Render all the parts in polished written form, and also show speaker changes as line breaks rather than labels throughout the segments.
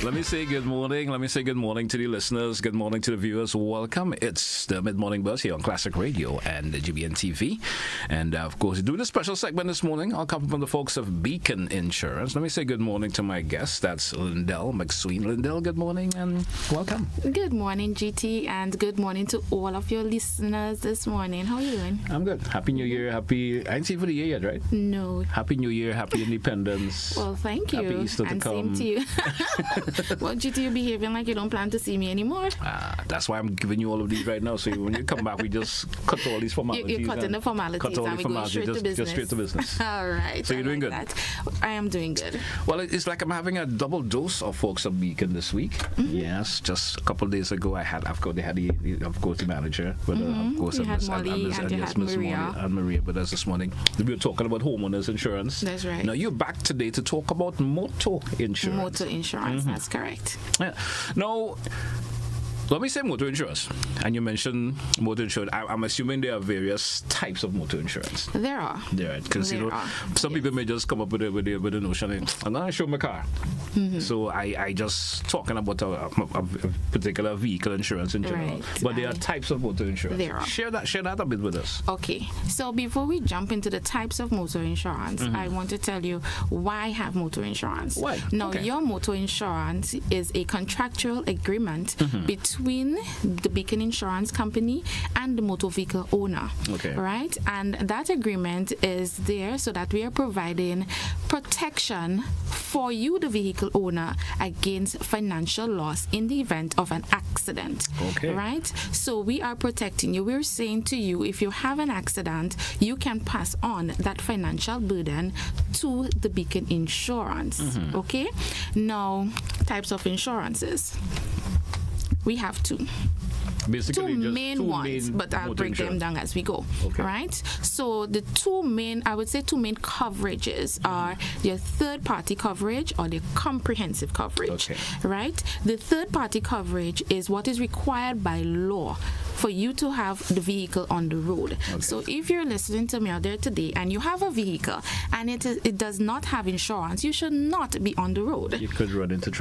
Let me say good morning. Let me say good morning to the listeners. Good morning to the viewers. Welcome. It's the Mid-Morning Buzz here on Classic Radio and GBN TV. And, of course, doing a special segment this morning. I'll come from the folks of Becon Insurance. Let me say good morning to my guest. That's Lyndell, Mcsween. Lyndell, good morning and welcome.
Good morning, GT, and good morning to all of your listeners this morning. How are you doing?
I'm good. Happy New Year. Happy... I ain't seen for the year yet, right?
No.
Happy New Year. Happy Independence.
Well, thank you.
Happy Easter
and
to come.
Same to you. Well, GT, you're behaving like you don't plan to see me anymore.
That's why I'm giving you all of these right now. So when you come back, we just cut all these formalities.
You're cutting the formalities
cut all
and
the
we go
formalities,
straight to business.
Just straight to business.
All right.
So you're doing good?
That. I am doing good.
Well, it's like I'm having a double dose of folks of Becon this week. Mm-hmm. Yes, just a couple of days ago, they had the manager, but of course,
you had Molly and you had Maria.
And Maria, but as this morning, we were talking about homeowners insurance.
That's right.
Now you're back today to talk about motor insurance.
Motor insurance, that's correct.
Yeah. Now, let me say motor insurance. And you mentioned motor insurance. I'm assuming there are various types of motor insurance.
There are.
There, because some people may just come up with a notion. I'm not sure my car. Mm-hmm. So I just talking about a particular vehicle insurance in general.
Right.
But there are types of motor insurance.
There are.
Share that a bit with us.
Okay. So before we jump into the types of motor insurance, I want to tell you why I have motor insurance.
Why?
Now, your motor insurance is a contractual agreement between the Becon Insurance Company and the motor vehicle owner.
Okay.
Right? And that agreement is there so that we are providing protection for you, the vehicle owner, against financial loss in the event of an accident.
Okay.
Right? So we are protecting you. We're saying to you, if you have an accident, you can pass on that financial burden to the Becon Insurance. Okay? Now, types of insurances. We have two.
Basically,
two
just
main ones, but I'll break them down as we go.
Okay.
Right? So the two main coverages are your third-party coverage or the comprehensive coverage.
Okay.
Right? The third-party coverage is what is required by law for you to have the vehicle on the road.
Okay.
So if you're listening to me out there today and you have a vehicle and it does not have insurance, you should not be on the road.
You could run into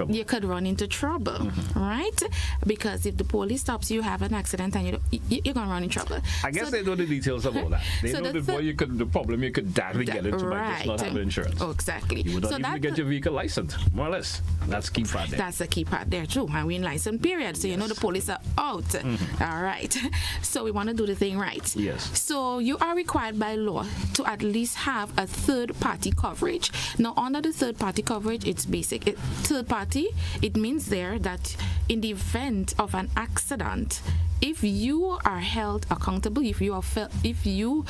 trouble.
Right? Because if the police stops you, have an accident and you're going to run in trouble.
I guess they know the details of all that. They know the problem you could badly get into by just not having insurance.
Oh, exactly.
You would not even get your vehicle licensed, more or less. That's the key part there.
That's the key part there, too. And we in license period, so you know the police are out. All right. So we want to do the thing right.
Yes.
So you are required by law to at least have a third-party coverage. Now, under the third-party coverage, it's basic. Third-party, it means there that in the event of an accident, if you are held accountable, if you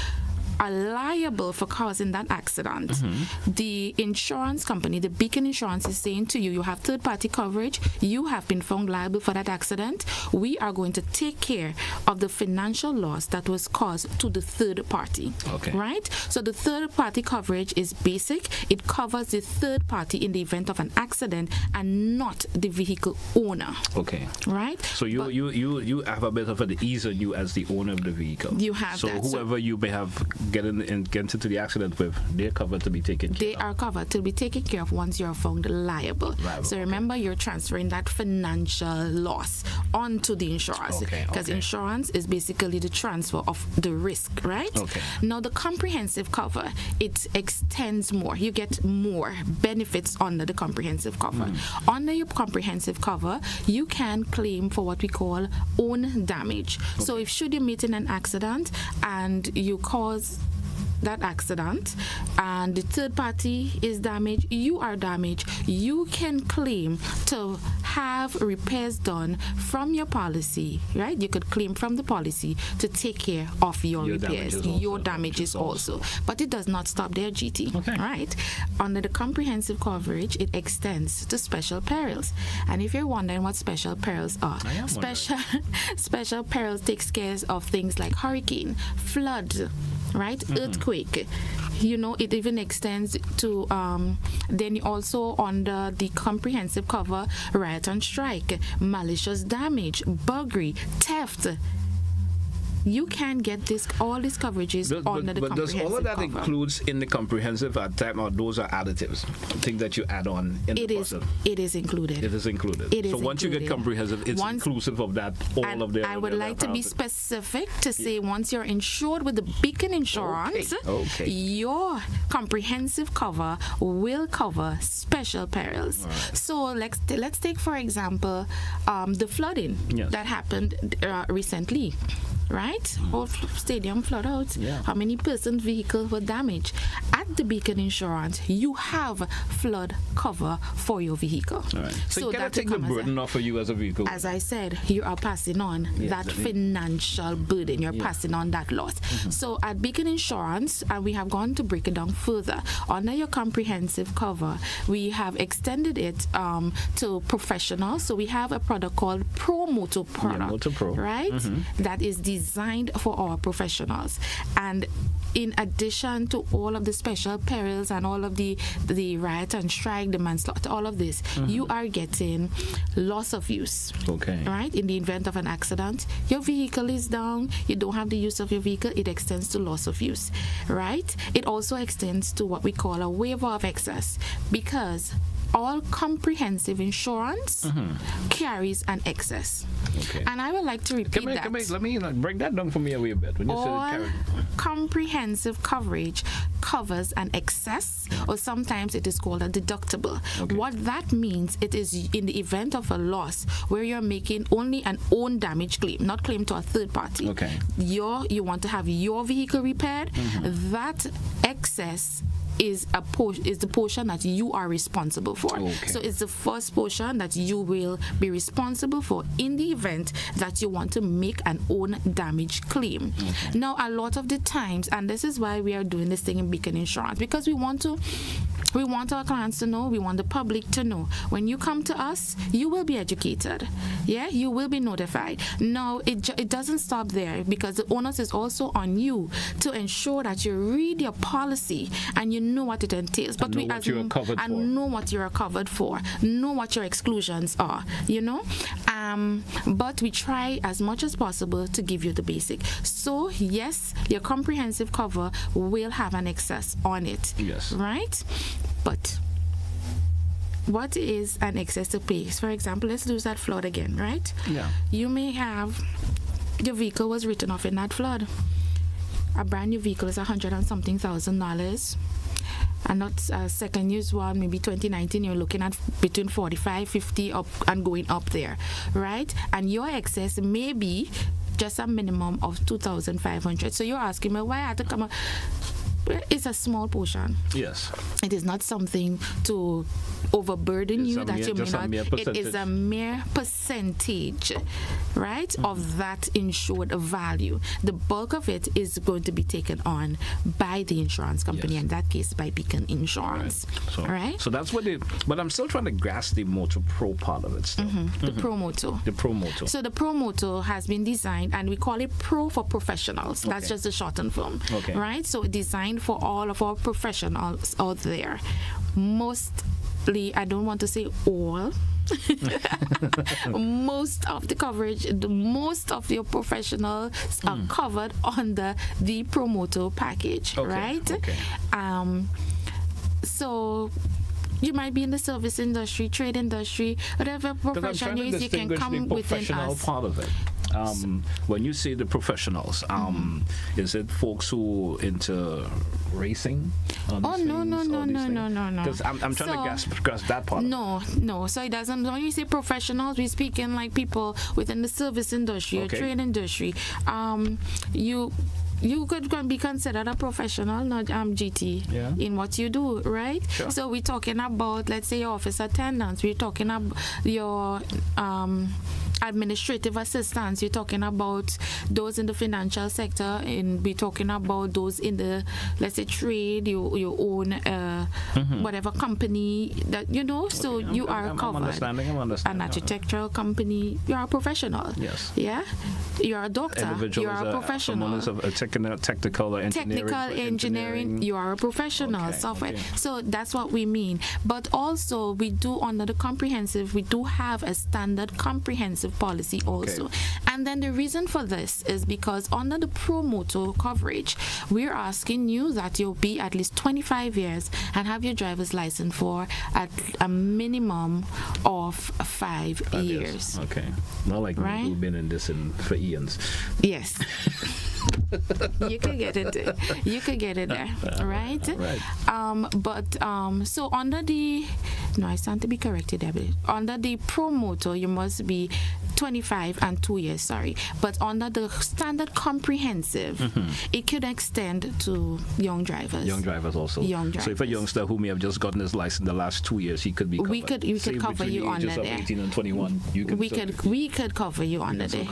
are liable for causing that accident, the insurance company, the Becon Insurance, is saying to you, you have third-party coverage, you have been found liable for that accident, we are going to take care of the financial loss that was caused to the third party.
Okay.
Right? So the third-party coverage is basic. It covers the third party in the event of an accident and not the vehicle owner.
Okay.
Right?
So you have a bit of an ease on you as the owner of the vehicle.
You have
so
that.
Whoever you may have get into the accident with, they're covered to be taken care of.
They are covered to be taken care of once you're found liable. So remember, you're transferring that financial loss onto the insurance. Because insurance is basically the transfer of the risk, right?
Okay.
Now, the comprehensive cover, it extends more. You get more benefits under the comprehensive cover. Under your comprehensive cover, you can claim for what we call own damage. So if should you meet in an accident and you cause that accident and the third party is damaged, you are damaged, you can claim to have repairs done from your policy, right? You could claim from the policy to take care of your repairs, your damages also. But it does not stop there, GT.
Okay.
Right? Under the comprehensive coverage, it extends to special perils. And if you're wondering what special perils are, special perils takes care of things like hurricane, flood, right? Earthquake. You know, it even extends to then also under the comprehensive cover, riot and strike, malicious damage, burglary, theft, you can get all these coverages under the
but does
comprehensive
all of that
cover.
includes in the comprehensive at time, or those are additives, things that you add on in the process?
It is included.
It is included.
It is
so once you get
included.
comprehensive, it's inclusive of that, all of the.
I would like to be specific to say once you're insured with the Becon insurance,
Okay.
your comprehensive cover will cover special perils.
Right.
So let's take for example the flooding that happened recently. Right? Whole stadium flood out.
Yeah.
How many persons' vehicles were damaged? At the Becon Insurance, you have flood cover for your vehicle.
All right. So you cannot
that
take the
becomes
burden off of you as a vehicle.
as I said, you are passing on that financial burden. You're passing on that loss. So at Becon Insurance, and we have gone to break it down further, under your comprehensive cover, we have extended it to professionals. So we have a product called Pro Moto product,
Moto Pro.
right? That is designed for our professionals. And in addition to all of the special perils and all of the riot and strike, the manslaughter, all of this, you are getting loss of use.
Okay.
Right? In the event of an accident, your vehicle is down, you don't have the use of your vehicle, it extends to loss of use. Right? It also extends to what we call a waiver of excess, because all comprehensive insurance carries an excess.
Okay.
And I would like to repeat that.
Let me break that down for me a wee bit. When you
All
said
comprehensive coverage covers an excess, or sometimes it is called a deductible.
Okay.
What that means, it is in the event of a loss where you're making only an own damage claim, not claim to a third party.
Okay.
You want to have your vehicle repaired, that excess is the portion that you are responsible for.
Okay.
So it's the first portion that you will be responsible for in the event that you want to make an own damage claim.
Okay.
Now, a lot of the times, and this is why we are doing this thing in Becon Insurance, because we want our clients to know, we want the public to know. When you come to us, you will be educated. Yeah, you will be notified. Now, it doesn't stop there, because the onus is also on you to ensure that you read your policy and you know what it entails. But
know what you are covered for.
know what you are covered for. Know what your exclusions are. You know, but we try as much as possible to give you the basic. So yes, your comprehensive cover will have an excess on it.
Yes.
Right. But what is an excessive pay? For example, let's lose that flood again, right?
Yeah.
You may have your vehicle was written off in that flood. A brand new vehicle is $100 and something thousand, and not a second use one, maybe 2019, you're looking at between 45, 50 up and going up there, right? And your excess may be just a minimum of 2,500. So you're asking me why I had to come up. It's a small portion.
Yes.
It is not something to overburden you that you may not. It is a mere percentage, right, of that insured value. The bulk of it is going to be taken on by the insurance company, in that case by Becon Insurance.
Right. So that's what but I'm still trying to grasp the Moto Pro part of it still.
The Pro Moto.
The Pro Moto.
So the Pro Moto has been designed, and we call it Pro for professionals. That's just the shortened form.
Okay.
Right? So designed for all of our professionals out there. Mostly, I don't want to say all. Most of the coverage, most of your professionals are covered under the Pro Moto package, right?
Okay.
So you might be in the service industry, trade industry, whatever profession you use, you can come within us.
Part of it. When you say the professionals, is it folks who into racing?
Oh, no.
Because I'm trying to grasp that part.
No. So it doesn't. When you say professionals, we speak in like people within the service industry or trade industry. You could be considered a professional, not GT, in what you do, right?
Sure.
So we're talking about, let's say, your office attendants. We're talking about your administrative assistants. You're talking about those in the financial sector, and we're talking about those in the, let's say, trade. You own whatever company that you know. So you are covered.
I'm understanding.
An architectural company. You are a professional.
Yes.
Yeah. You're a doctor. You are a professional.
Someone is technical engineering.
You are a professional. Software. Okay. So that's what we mean. But also we do under the comprehensive. We do have a standard comprehensive policy also. And then the reason for this is because under the pro motor coverage, we're asking you that you'll be at least 25 years and have your driver's license for at a minimum of 5 years.
Okay. Not like me, who've been in this for eons.
Yes. You could get it there. You could get it there, right? So under the I stand to be corrected there, but under the pro motor you must be 25 and 2 years, sorry. But under the standard comprehensive, it could extend to young drivers.
Young drivers also.
Young drivers.
So if a youngster who may have just gotten his license the last 2 years, he could be covered.
We could cover you under there.
18 and 21.
We could cover you under there.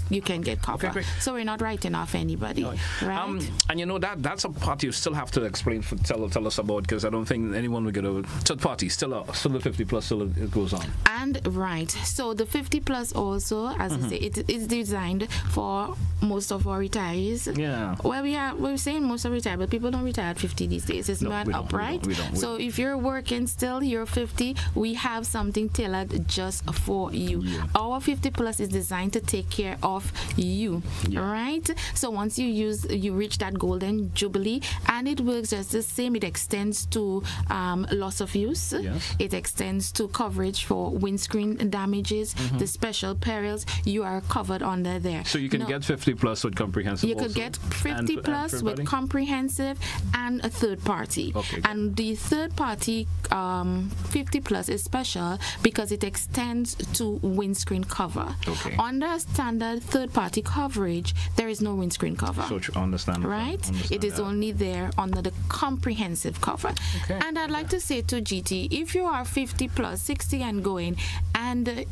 You can get covered.
Okay, great.
So we're not writing off anybody, right?
And you know that's a part you still have to explain tell us about, because I don't think anyone will get a third party. Still the 50 plus, still it goes on.
And right, so the 50 plus also, as I say, it is designed for most of our retirees.
Yeah.
Well, we're saying most of retired, but people don't retire at 50 these days. It's not upright. So if you're working still, you're 50, we have something tailored just for you. Yeah. Our 50 plus is designed to take care of you, right? So once you reach that golden jubilee, and it works just the same. It extends to loss of use.
Yes.
It extends to coverage for windscreen damages, the special perils. You are covered under there.
So you can get 50 plus with comprehensive.
You could get 50 plus with comprehensive and a third party.
Okay.
And the third party 50 plus is special because it extends to windscreen cover.
Okay.
Under standard third party coverage, there is no windscreen cover.
So understand.
Right? It is only there under the comprehensive cover.
Okay.
And I'd like to say to GT, if you are 50 plus, 60 and going, and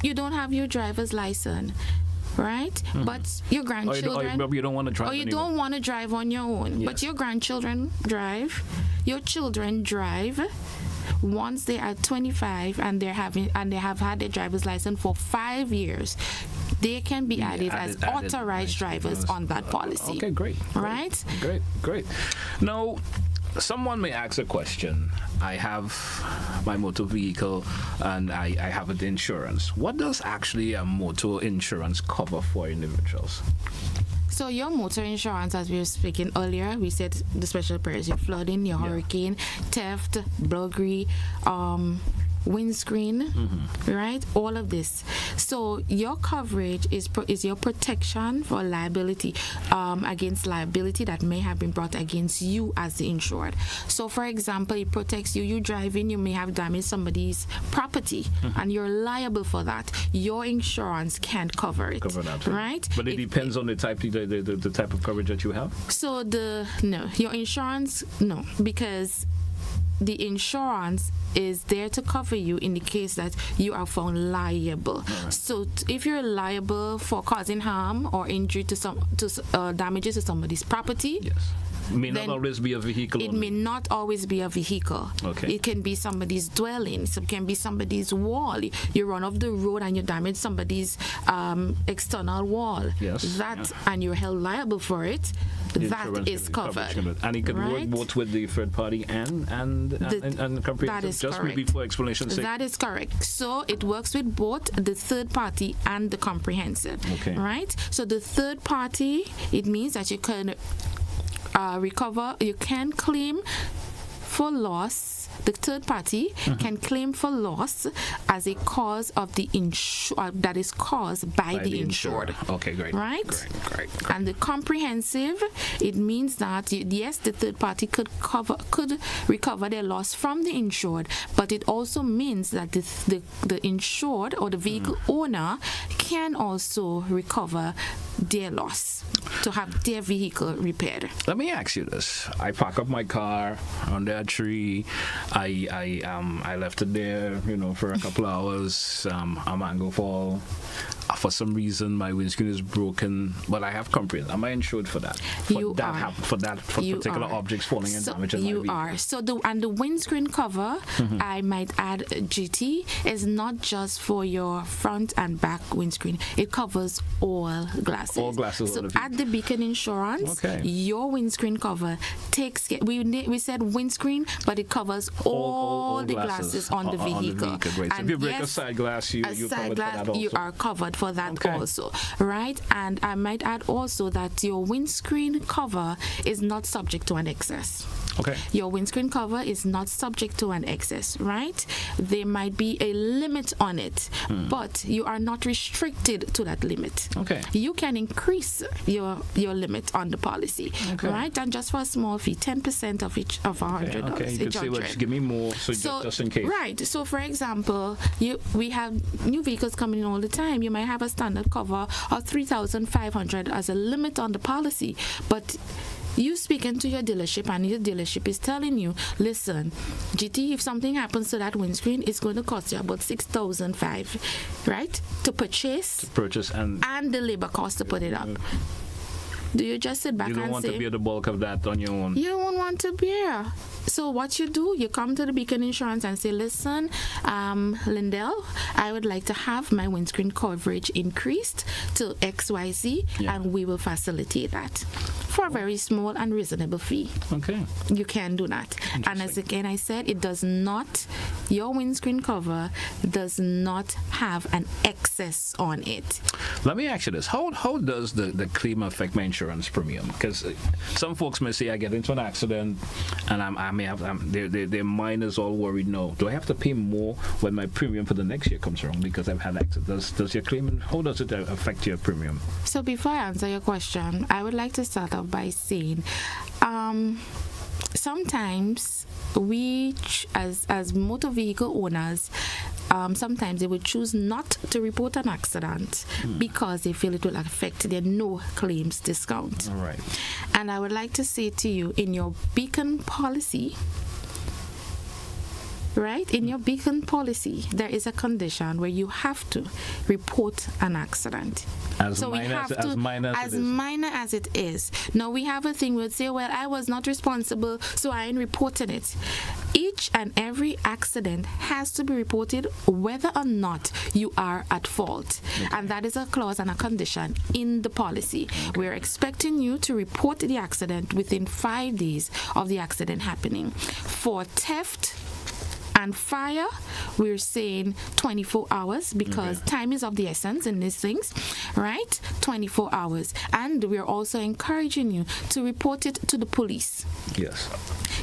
you don't have your driver's license, right? But your grandchildren,
you don't want to drive.
Or you don't want to drive on your own, but your grandchildren drive, your children drive. Once they are 25 and they have had their driver's license for 5 years, they can be added as authorized drivers on that policy.
Okay, great.
Right?
Great. Now, someone may ask a question. I have my motor vehicle and I have the insurance. What does actually a motor insurance cover for individuals?
So your motor insurance, as we were speaking earlier, we said the special perils, your flooding, your hurricane, theft, burglary, windscreen, right? All of this. So your coverage is your protection for liability, against liability that may have been brought against you as the insured. So for example, it protects you. You driving, you may have damaged somebody's property, and you're liable for that. Your insurance can't cover it.
Cover that,
right?
But it depends on the type of coverage that you have.
So your insurance, no, because the insurance is there to cover you in the case that you are found liable. Right. So if you're liable for causing harm or injury to damages to somebody's property,
may not always be a vehicle.
It may not always be a vehicle.
Okay.
It can be somebody's dwelling. It can be somebody's wall. You run off the road and you damage somebody's external wall.
Yes.
And you're held liable for it. That is covered.
And it can work both with the third party and comprehensive.
That is
just
correct.
maybe for explanation's sake.
That is correct. So it works with both the third party and the comprehensive.
Okay.
Right? So the third party, it means that you can recover, you can claim for loss. The third party can claim for loss as a cause of the that is caused by the insured.
Okay, great.
Right?
Great.
And the comprehensive, it means that yes, the third party could recover their loss from the insured, but it also means that the insured or the vehicle owner can also recover their loss to have their vehicle repaired.
Let me ask you this. I park up my car under a tree. I left it there, for a couple hours. A mango fall. for some reason my windscreen is broken, but I have comprehensive. Am I insured for that? For particular objects falling and damaging my vehicle?
You are. So the windscreen cover, I might add, GT, is not just for your front and back windscreen. It covers all glasses.
All glasses.
So at the Becon Insurance, your windscreen cover takes care. We said windscreen, but it covers all the glasses on the vehicle.
Great. So if you break a side glass, you're covered for that also.
You are covered for that also, right? And I might add also that your windscreen cover is not subject to an excess.
Okay.
Your windscreen cover is not subject to an excess, right? There might be a limit on it, but you are not restricted to that limit.
Okay.
You can increase your limit on the policy, right? And just for a small fee, 10% of each of $100.
Okay. You could say, well, give me more, so just in case.
Right. So, for example, we have new vehicles coming in all the time. You might have a standard cover of $3,500 as a limit on the policy, but you speaking to your dealership and your dealership is telling you, listen, GT, if something happens to that windscreen, it's going to cost you about $6,500, right? To purchase and the labor cost to put it up. Do you just sit back and say...
You don't want to bear the bulk of that on your own.
You don't want to bear. So what you do, you come to the Becon Insurance and say, listen, Lyndell, I would like to have my windscreen coverage increased to XYZ, and we will facilitate that for a very small and reasonable fee.
Okay.
You can do that. And as again I said, it does not, your windscreen cover does not have an excess on it.
Let me ask you this. How does the claim affect my insurance premium? Because some folks may say I get into an accident and their mind is all worried. No, do I have to pay more when my premium for the next year comes around because I've had an accident? Does your claim, how does it affect your premium?
So before I answer your question, I would like to start off by saying sometimes we as motor vehicle owners, sometimes they would choose not to report an accident because they feel it will affect their no claims discount.
All right.
And I would like to say to you, in your Becon policy, right? In your Becon policy, there is a condition where you have to report an accident.
As minor as it is. Now, we have a thing where we say, well, I was not responsible, so I ain't reporting it. Each and every accident has to be reported whether or not you are at fault. And that is a clause and a condition in the policy. We're expecting you to report the accident within 5 days of the accident happening. For theft and fire, we're saying 24 hours because time is of the essence in these things, right? 24 hours. And we're also encouraging you to report it to the police. Yes.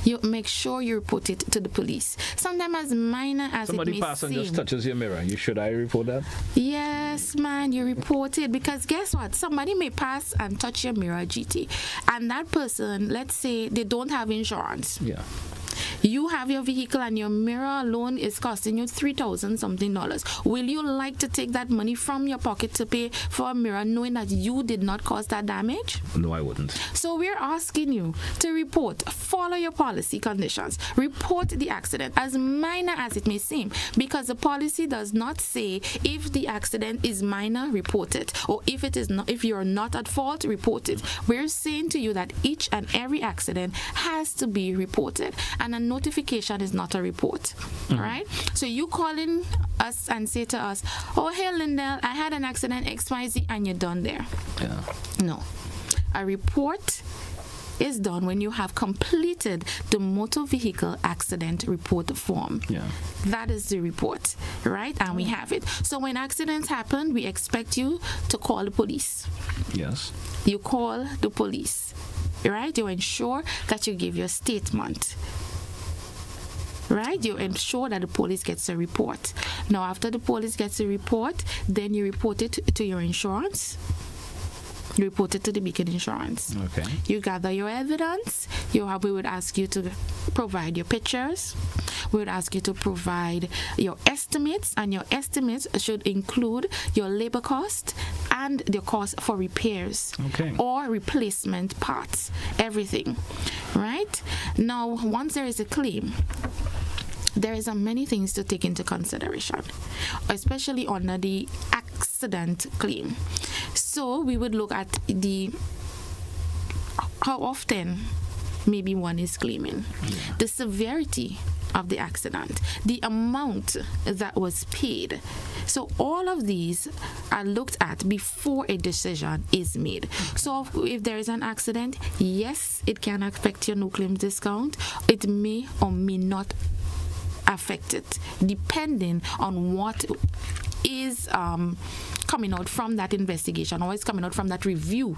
You make sure you report it to the police. Sometimes as minor as
somebody
it may
passes and
seem.
just touches your mirror. Should I report that?
Yes, man, you report it because guess what? Somebody may pass and touch your mirror, GT, and that person, let's say they don't have insurance.
Yeah.
You have your vehicle and your mirror alone is costing you $3,000 something. Will you like to take that money from your pocket to pay for a mirror knowing that you did not cause that damage?
No, I wouldn't.
So we're asking you to report, follow your policy conditions, report the accident as minor as it may seem, because the policy does not say if the accident is minor, report it, or if it is not, if you're not at fault, report it. We're saying to you that each and every accident has to be reported, and a notification is not a report. All right? So you call in us and say to us, oh, hey, Lyndell, I had an accident XYZ, and you're done there.
Yeah.
No. A report is done when you have completed the motor vehicle accident report form.
Yeah.
That is the report, right? And we have it. So when accidents happen, we expect you to call the police.
Yes.
You call the police, right? You ensure that you give your statement. Right? You ensure that the police gets a report. Now, after the police gets a report, then you report it to your insurance. You report it to the Becon Insurance.
Okay.
You gather your evidence. We would ask you to provide your pictures. We would ask you to provide your estimates, and your estimates should include your labor cost and the cost for repairs or replacement parts, everything. Right? Now, once there is a claim, there is many things to take into consideration, especially under the accident accident claim. So we would look at how often maybe one is claiming, the severity of the accident, the amount that was paid. So all of these are looked at before a decision is made. So if there is an accident, yes, it can affect your no claims discount. It may or may not affect it, depending on what is coming out from that investigation or is coming out from that review,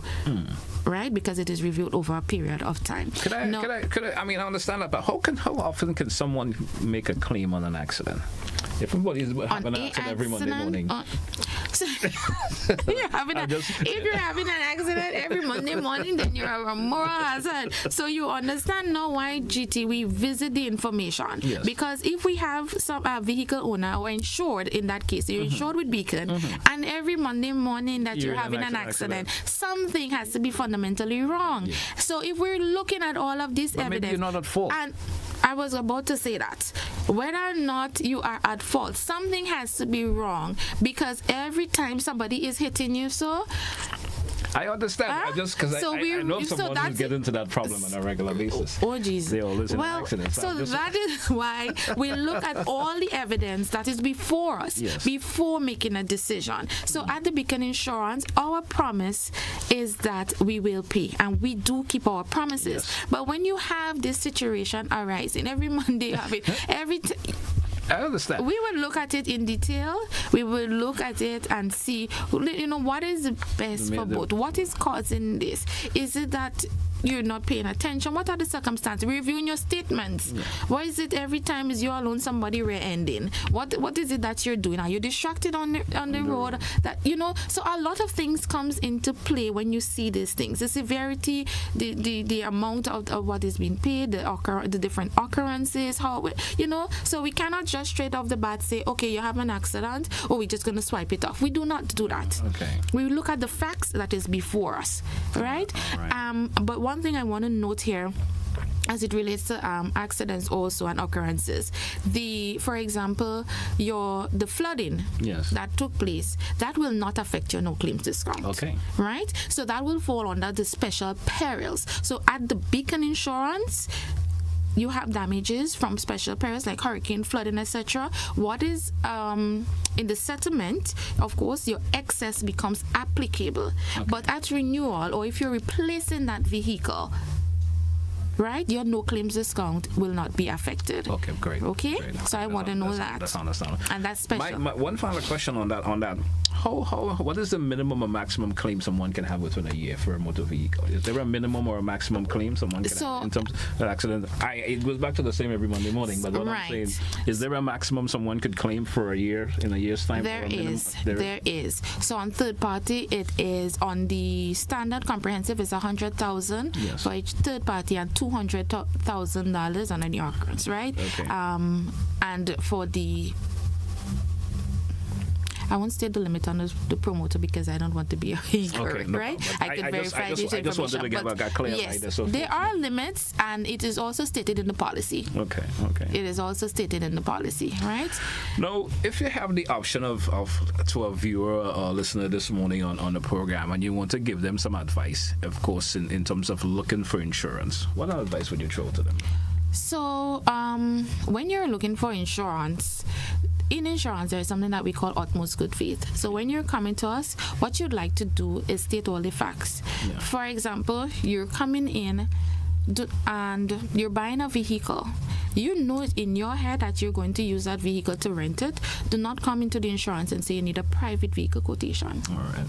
right? Because it is reviewed over a period of time.
Could I I understand that, but how often can someone make a claim on an accident? If everybody's having an accident every Monday morning.
If you're having an accident every Monday morning, then you're a moral hazard. So you understand now why GT we visit the information.
Yes.
Because if we have some vehicle owner or insured in that case, you're insured with Becon, and every Monday morning that you're having an accident, something has to be fundamentally wrong. Yeah. So if we're looking at all of this evidence,
maybe you're not at fault.
And I was about to say that whether or not you are at fault, something has to be wrong, because every time somebody is hitting you, so
I understand. I just because I know someone who get into that problem on a regular basis.
Oh, Jesus.
They always in accidents.
So that is why we look at all the evidence that is before us before making a decision. So at the Becon Insurance, our promise is that we will pay, and we do keep our promises. Yes. But when you have this situation arising every Monday, you have it
I understand.
We will look at it in detail. We will look at it and see, what is the best for both. What is causing this? Is it that you're not paying attention? What are the circumstances? Reviewing your statements. Yeah. Why is it every time is you alone somebody rear-ending? What is it that you're doing? Are you distracted on the road? That so a lot of things comes into play when you see these things. The severity, the amount of what is being paid, the different occurrences, so we cannot just straight off the bat say, okay, you have an accident, or we're just gonna swipe it off. We do not do that.
Okay.
We look at the facts that is before us, right? But one thing I want to note here, as it relates to accidents also and occurrences, for example, the flooding that took place, that will not affect your no claims discount.
Okay.
Right? So that will fall under the special perils. So at the Becon Insurance, you have damages from special perils like hurricane, flooding, etc. What is in the settlement, of course, your excess becomes applicable. Okay. But at renewal, or if you're replacing that vehicle, right, your no claims discount will not be affected.
Okay, great.
Okay,
great.
So I want to know that.
That's understandable.
And that's special.
My one final question on that. What is the minimum or maximum claim someone can have within a year for a motor vehicle? Is there a minimum or a maximum claim someone can have in terms of an accident? It goes back to the same every Monday morning, but what I'm saying, is there a maximum someone could claim for a year, in a year's time?
There is. So on third party, it is on the standard comprehensive is $100,000 for each third party, and $200,000 on any occurrence, right?
Okay.
And for the I won't state the limit on the promoter because I don't want to be incorrect, right? I could verify this information.
I just wanted to get a clear idea.
There are limits, and it is also stated in the policy.
Okay.
It is also stated in the policy, right?
Now, if you have the option of to a viewer or listener this morning on the program, and you want to give them some advice, of course, in terms of looking for insurance, what advice would you throw to them?
So, when you're looking for insurance, in insurance, there is something that we call utmost good faith. So when you're coming to us, what you'd like to do is state all the facts. Yeah. For example, you're coming in and you're buying a vehicle. You know in your head that you're going to use that vehicle to rent it. Do not come into the insurance and say you need a private vehicle quotation.
All right.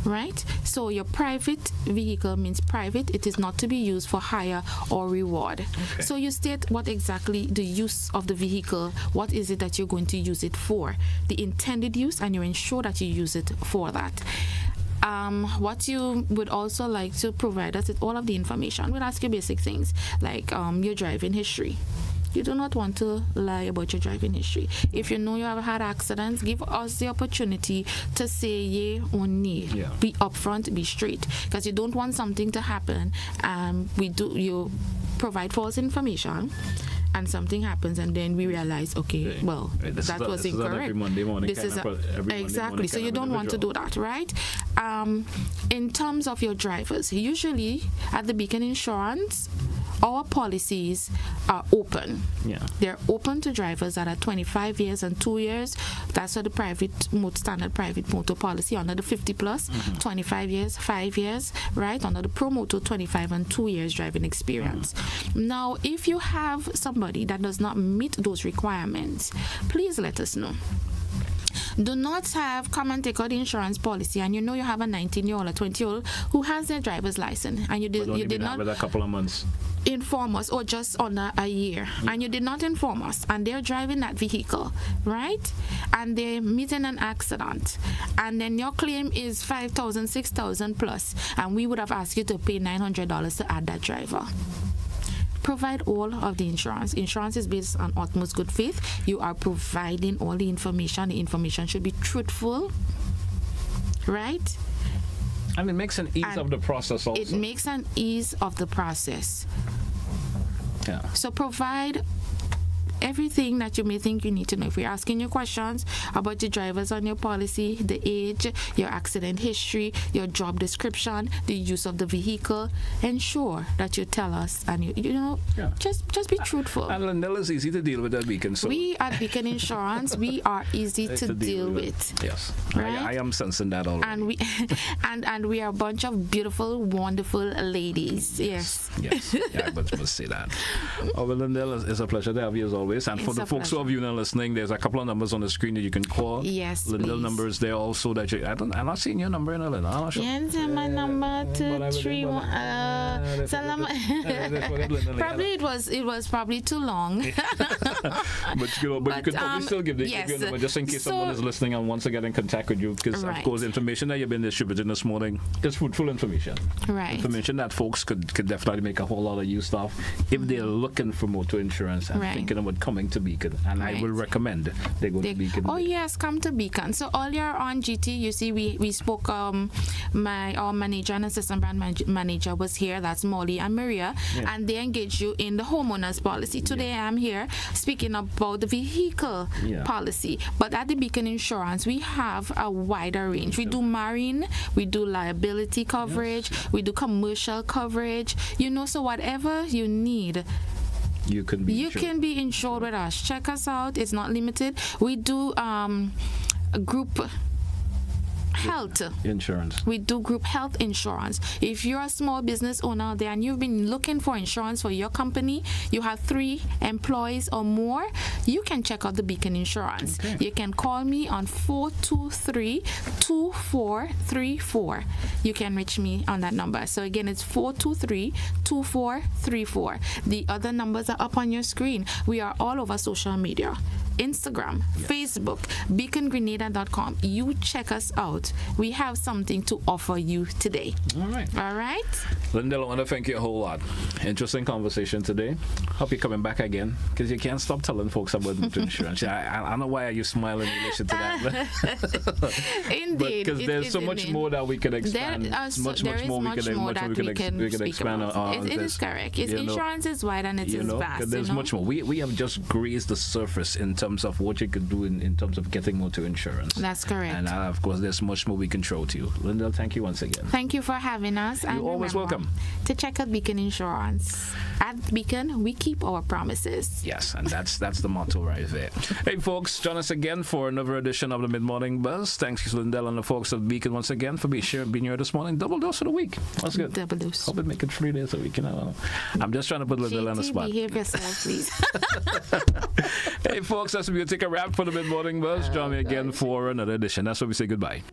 Right? So your private vehicle means private. It is not to be used for hire or reward.
Okay.
So you state what exactly the use of the vehicle, what is it that you're going to use it for, the intended use, and you ensure that you use it for that. What you would also like to provide us with all of the information. We'll ask you basic things like your driving history. You do not want to lie about your driving history. If you know you have had accidents, give us the opportunity to say yay or nay.
Yeah.
Be upfront, be straight, because you don't want something to happen. You provide false information, and something happens, and then we realize, okay, well, that was incorrect.
Every Monday morning.
This is exactly. So you don't want to do that, right? In terms of your drivers, usually at the Becon Insurance, our policies are open.
Yeah.
They're open to drivers that are 25 years and 2 years. That's for the standard private motor policy. Under the 50 plus, 25 years, 5 years, right? Under the pro motor, 25 and 2 years driving experience. Now, if you have somebody that does not meet those requirements, please let us know. Do not come and take out the insurance policy, and you know you have a 19-year-old or 20-year-old who has their driver's license, and you did not
with a couple of months.
Inform us, or just under a year, and you did not inform us, and they're driving that vehicle, right? And they're meeting an accident, and then your claim is $5,000, $6,000 plus, and we would have asked you to pay $900 to add that driver. Provide all of the insurance. Insurance is based on utmost good faith. You are providing all the information. The information should be truthful, right?
And it makes an ease of the process also.
It makes an ease of the process.
Yeah.
So provide everything that you may think you need to know. If we're asking you questions about the drivers on your policy, the age, your accident history, your job description, the use of the vehicle, ensure that you tell us, and just be truthful.
And Lyndell is easy to deal with at Becon. So
we at Becon Insurance, we are easy to deal with.
Yes,
right?
I am sensing that already.
And we and we are a bunch of beautiful, wonderful ladies. Yes.
Yeah, I must say that. Oh, well, Lyndell, it's a pleasure to have you as always. And for the folks who are viewing and listening, there's a couple of numbers on the screen that you can call.
Yes,
Lyndell numbers there also that I'm not seeing your number in Lyndell. I'm not sure.
Yes, my number 231. Probably it was probably too long.
but you could probably still give the number just in case someone is listening and wants to get in contact with you, because of course information that you've been distributing this morning is fruitful information.
Right.
Information that folks could definitely make a whole lot of use of if they're looking for motor insurance and thinking about coming to Becon, and I will recommend they go to Becon.
Oh yes, come to Becon. So earlier on GT, you see we spoke. Our manager and assistant brand manager was here. That's Molly and Maria, and they engaged you in the homeowners policy. Today I'm here speaking about the vehicle policy. But at the Becon Insurance, we have a wider range. We do marine, we do liability coverage, we do commercial coverage. So whatever you need, you can be insured with us. Check us out. It's not limited. We do group health
insurance.
We do group health insurance. If you're a small business owner out there and you've been looking for insurance for your company, you have 3 employees or more, you can check out the Becon Insurance. Okay. You can call me on 423-2434. You can reach me on that number. So again, it's 423-2434. The other numbers are up on your screen. We are all over social media. Instagram, Facebook, becongrenada.com. You check us out. We have something to offer you today.
All right. Lyndell, I want to thank you a whole lot. Interesting conversation today. Hope you're coming back again, because you can't stop telling folks about motor insurance. I don't know why are you smiling in relation to that.
Indeed.
Because there's so much more that we can expand.
There is much more we can expand on. It is correct. Insurance is wide and it is vast.
There's much more. We have just grazed the surface in terms of what you could do in terms of getting motor insurance.
That's correct.
And of course, there's much more we can throw to you. Lyndell, thank you once again.
Thank you for having us.
You're always welcome.
To check out Becon Insurance. At Becon, we keep our promises.
Yes, and that's the motto right there. Hey, folks, join us again for another edition of the Mid-Morning Buzz. Thanks to Lyndell and the folks at Becon once again for being here this morning. Double dose for the week. That's good.
Double dose.
Hope it make it 3 days a week. I'm just trying to put Lyndell on the spot.
Behave yourself, please.
Hey, folks, that's going to take a wrap for the Mid-Morning Buzz. Join me again for another edition. That's where we say goodbye.